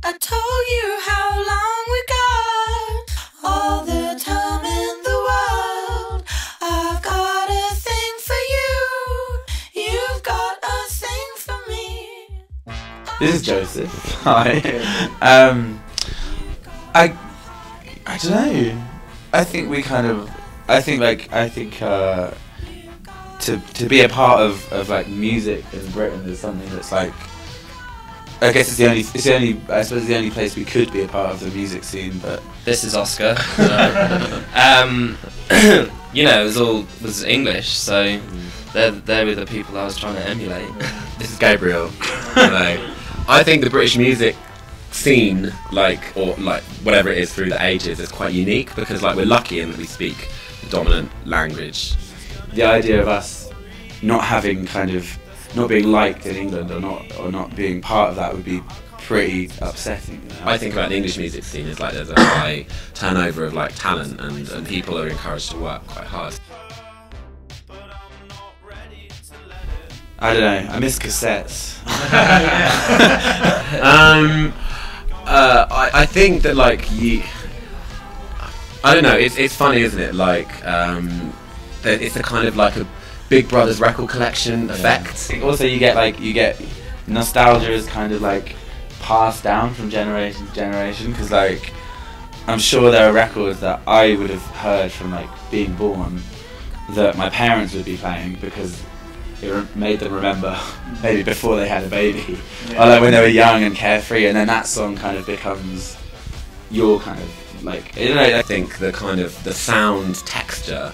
I told you how long we got, all the time in the world. I've got a thing for you, you've got a thing for me. This is Joseph. Hi. I don't know. I think to be a part of like music in Britain is something that's like, I guess it's the only place we could be a part of the music scene. But this is Oscar. You know, it was English, so they were the people I was trying to emulate. This is Gabriel. I think the British music scene, or whatever it is through the ages, is quite unique because we're lucky in that we speak the dominant language. The idea of us not being liked in England or not being part of that would be pretty upsetting. You know? I think about the English music scene is there's a high turnover of talent and people are encouraged to work quite hard. I don't know. I miss cassettes. I think that I don't know. It's funny, isn't it? That it's a kind of a Big Brother's record collection effect. Also, you get nostalgia is kind of passed down from generation to generation, because I'm sure there are records that I would have heard from being born that my parents would be playing because it made them remember maybe before they had a baby, or when they were young and carefree, and then that song kind of becomes your kind of I don't know. I think the sound texture,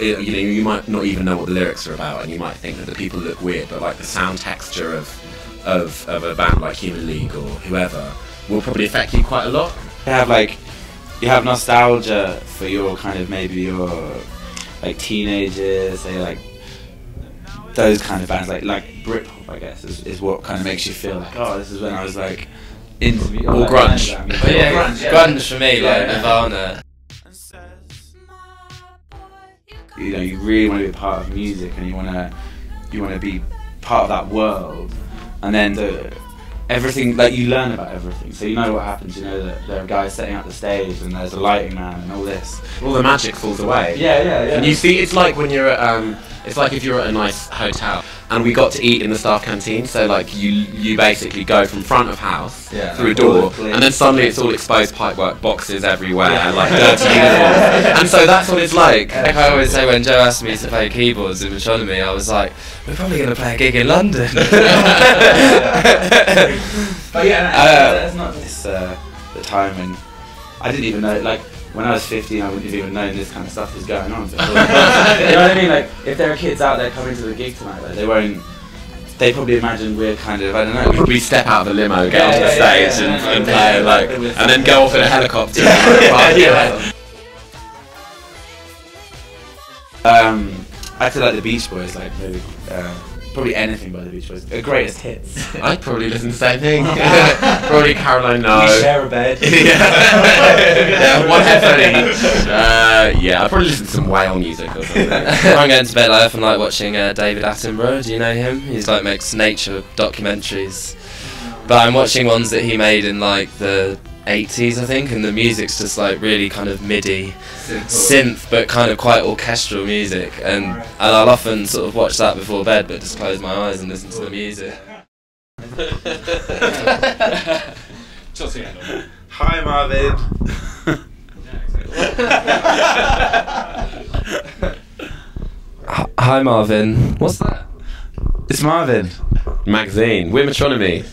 you might not even know what the lyrics are about, and you might think that the people look weird, but the sound texture of a band like Human League or whoever will probably affect you quite a lot. You have nostalgia for your maybe your teenagers, say those kind of bands, like Britpop, I guess, is what kind of makes you feel oh, this is when I was into music. Or grunge. Grunge for me, Nirvana. You really want to be a part of music, and you want to be part of that world, and then everything, you learn about everything, so you know what happens. You know that there are guys setting up the stage, and there's a lighting man, and all this. All the magic falls away. Yeah. And you see, it's like when you're at it's like if you're at a nice hotel and we got to eat in the staff canteen, so you basically go from front of house through a door, and then suddenly it's all exposed pipework, boxes everywhere, dirty uniforms, and so that's what it's like. I always say, when Joe asked me to play keyboards in Metronomy, I was like, we're probably going to play a gig in London. But that's not the time when I didn't even know, when I was 15, I wouldn't have even known this kind of stuff was going on. So you know what I mean? If there are kids out there coming to the gig tonight, they probably imagine we're I don't know. We step out of the limo, get onto the stage and play, and then go off in a helicopter. I feel like the Beach Boys, maybe, probably anything by the Beach Boys. The greatest hits. I'd probably listen to the same thing. Probably Caroline No. We share a bed. One headphone each. I'd probably listen to some whale music or something. I'm going to bed, I often like watching David Attenborough. Do you know him? He's makes nature documentaries. But I'm watching ones that he made in the 80s, I think, and the music's just really kind of MIDI synth, but kind of quite orchestral music, and I'll often sort of watch that before bed, but just close my eyes and listen to the music. Hi, Marvin. Hi, Marvin. What's that? It's Marvin. Magazine. We're Metronomy.